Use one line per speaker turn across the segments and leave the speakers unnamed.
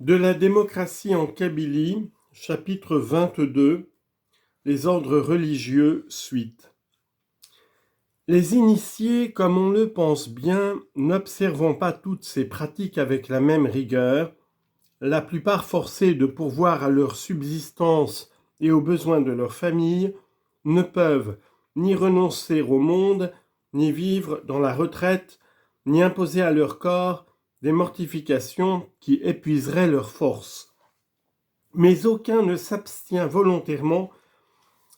De la démocratie en Kabylie, chapitre 22, les ordres religieux, suite. Les initiés, comme on le pense bien, n'observant pas toutes ces pratiques avec la même rigueur, la plupart forcés de pourvoir à leur subsistance et aux besoins de leur famille, ne peuvent ni renoncer au monde, ni vivre dans la retraite, ni imposer à leur corps des mortifications qui épuiseraient leurs forces. Mais aucun ne s'abstient volontairement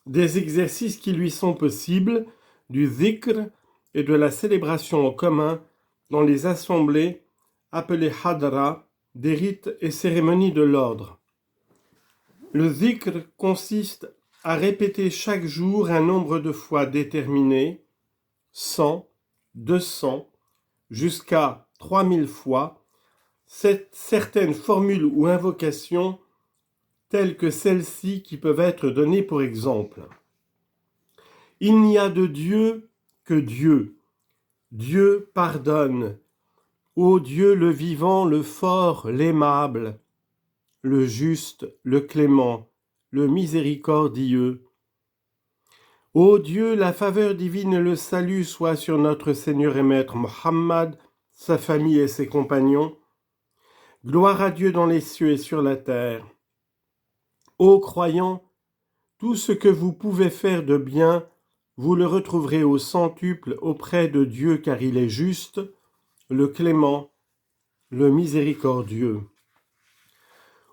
des exercices qui lui sont possibles, du dhikr et de la célébration en commun dans les assemblées appelées hadra, des rites et cérémonies de l'ordre. Le dhikr consiste à répéter chaque jour un nombre de fois déterminé, 100, 200, jusqu'à 3000 fois, certaines formules ou invocations telles que celles-ci qui peuvent être données pour exemple. Il n'y a de Dieu que Dieu. Dieu pardonne. Ô Dieu le vivant, le fort, l'aimable, le juste, le clément, le miséricordieux. Ô Dieu, la faveur divine et le salut soient sur notre Seigneur et Maître Mohammed, sa famille et ses compagnons. Gloire à Dieu dans les cieux et sur la terre. Ô croyants, tout ce que vous pouvez faire de bien, vous le retrouverez au centuple auprès de Dieu, car il est juste, le clément, le miséricordieux.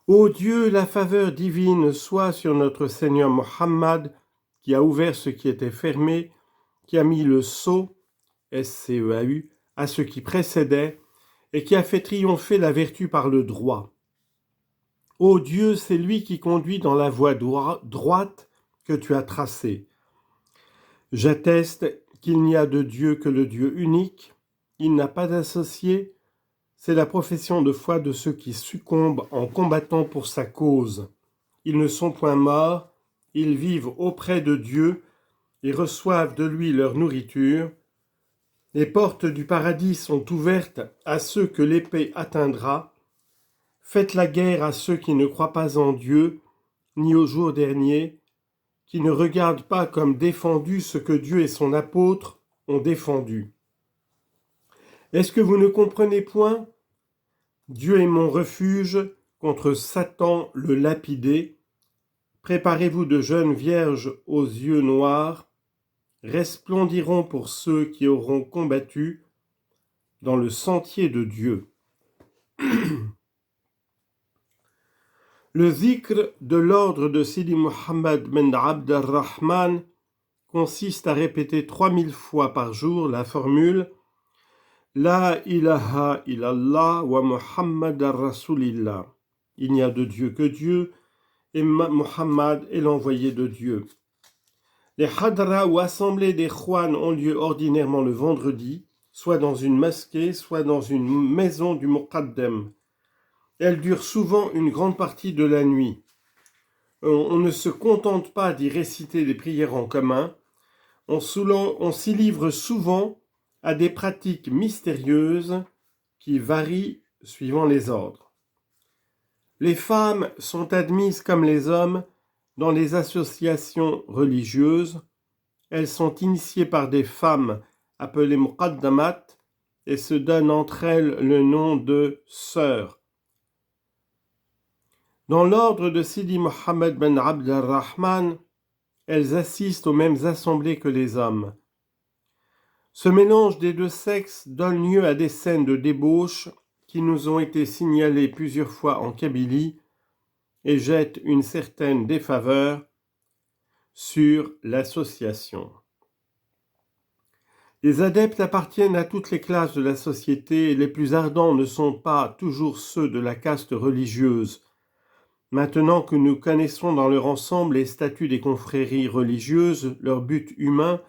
Ô Dieu, la faveur divine soit sur notre Seigneur Mohammed, qui a ouvert ce qui était fermé, qui a mis le sceau, S-C-E-A-U, à ce qui précédait, et qui a fait triompher la vertu par le droit. Ô Dieu, c'est lui qui conduit dans la voie droite que tu as tracée. J'atteste qu'il n'y a de Dieu que le Dieu unique, il n'a pas d'associé, c'est la profession de foi de ceux qui succombent en combattant pour sa cause. Ils ne sont point morts, ils vivent auprès de Dieu et reçoivent de lui leur nourriture. Les portes du paradis sont ouvertes à ceux que l'épée atteindra. Faites la guerre à ceux qui ne croient pas en Dieu, ni au jour dernier, qui ne regardent pas comme défendu ce que Dieu et son apôtre ont défendu. Est-ce que vous ne comprenez point ? Dieu est mon refuge contre Satan le lapidé. Préparez-vous de jeunes vierges aux yeux noirs, resplendiront pour ceux qui auront combattu dans le sentier de Dieu. Le zikr de l'ordre de Sidi Mohammed ben Abd al-Rahman consiste à répéter 3000 fois par jour la formule La ilaha illallah wa Muhammad ar-Rasulillah. Il n'y a de Dieu que Dieu et Muhammad est l'envoyé de Dieu. Les hadra ou assemblées des khouans ont lieu ordinairement le vendredi, soit dans une mosquée, soit dans une maison du muqaddam. Elles durent souvent une grande partie de la nuit. On ne se contente pas d'y réciter des prières en commun, on s'y livre souvent à des pratiques mystérieuses qui varient suivant les ordres. Les femmes sont admises comme les hommes dans les associations religieuses. Elles sont initiées par des femmes appelées muqaddamat et se donnent entre elles le nom de sœurs. Dans l'ordre de Sidi Mohammed ben Abd al-Rahman, elles assistent aux mêmes assemblées que les hommes. Ce mélange des deux sexes donne lieu à des scènes de débauche qui nous ont été signalées plusieurs fois en Kabylie et jettent une certaine défaveur sur l'association. Les adeptes appartiennent à toutes les classes de la société et les plus ardents ne sont pas toujours ceux de la caste religieuse. Maintenant que nous connaissons dans leur ensemble les statuts des confréries religieuses, leur but humain,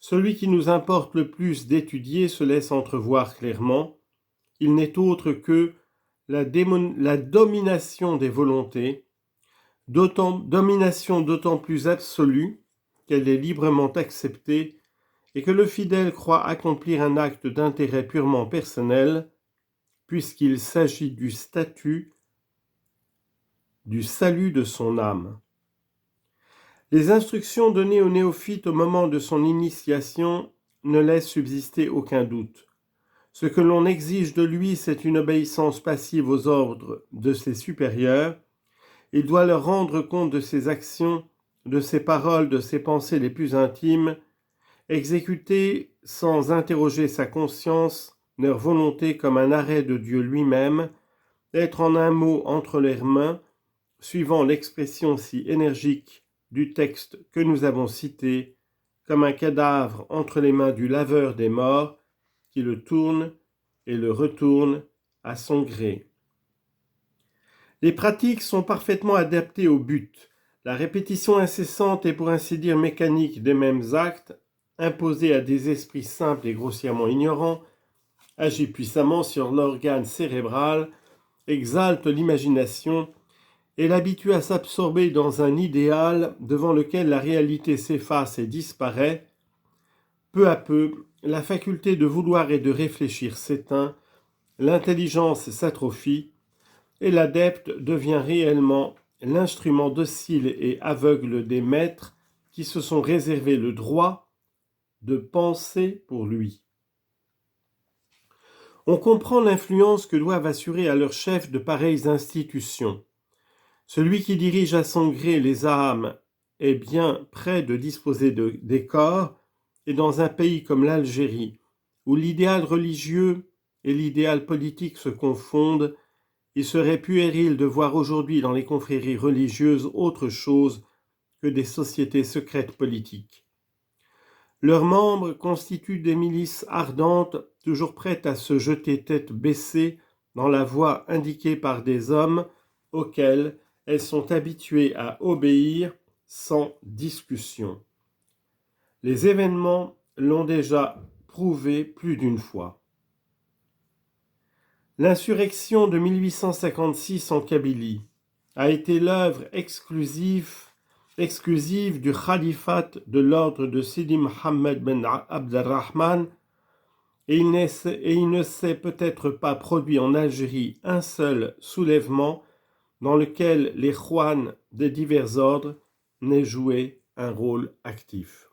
celui qui nous importe le plus d'étudier se laisse entrevoir clairement. Il n'est autre que la domination des volontés, domination d'autant plus absolue qu'elle est librement acceptée et que le fidèle croit accomplir un acte d'intérêt purement personnel, puisqu'il s'agit du statut du salut de son âme. Les instructions données au néophyte au moment de son initiation ne laissent subsister aucun doute. Ce que l'on exige de lui, c'est une obéissance passive aux ordres de ses supérieurs. Il doit leur rendre compte de ses actions, de ses paroles, de ses pensées les plus intimes, exécuter sans interroger sa conscience, leur volonté comme un arrêt de Dieu lui-même, être en un mot entre leurs mains, suivant l'expression si énergique du texte que nous avons cité, comme un cadavre entre les mains du laveur des morts, qui le tourne et le retourne à son gré. Les pratiques sont parfaitement adaptées au but. La répétition incessante et pour ainsi dire mécanique des mêmes actes, imposée à des esprits simples et grossièrement ignorants, agit puissamment sur l'organe cérébral, exalte l'imagination et l'habitue à s'absorber dans un idéal devant lequel la réalité s'efface et disparaît. Peu à peu, la faculté de vouloir et de réfléchir s'éteint, l'intelligence s'atrophie, et l'adepte devient réellement l'instrument docile et aveugle des maîtres qui se sont réservé le droit de penser pour lui. On comprend l'influence que doivent assurer à leur chef de pareilles institutions. Celui qui dirige à son gré les âmes est bien près de disposer des corps, et dans un pays comme l'Algérie, où l'idéal religieux et l'idéal politique se confondent, il serait puéril de voir aujourd'hui dans les confréries religieuses autre chose que des sociétés secrètes politiques. Leurs membres constituent des milices ardentes, toujours prêtes à se jeter tête baissée dans la voie indiquée par des hommes auxquels elles sont habituées à obéir sans discussion. Les événements l'ont déjà prouvé plus d'une fois. L'insurrection de 1856 en Kabylie a été l'œuvre exclusive du khalifat de l'ordre de Sidi Mohammed ben Abd al-Rahman, et il ne s'est peut-être pas produit en Algérie un seul soulèvement dans lequel les chouans des divers ordres n'aient joué un rôle actif.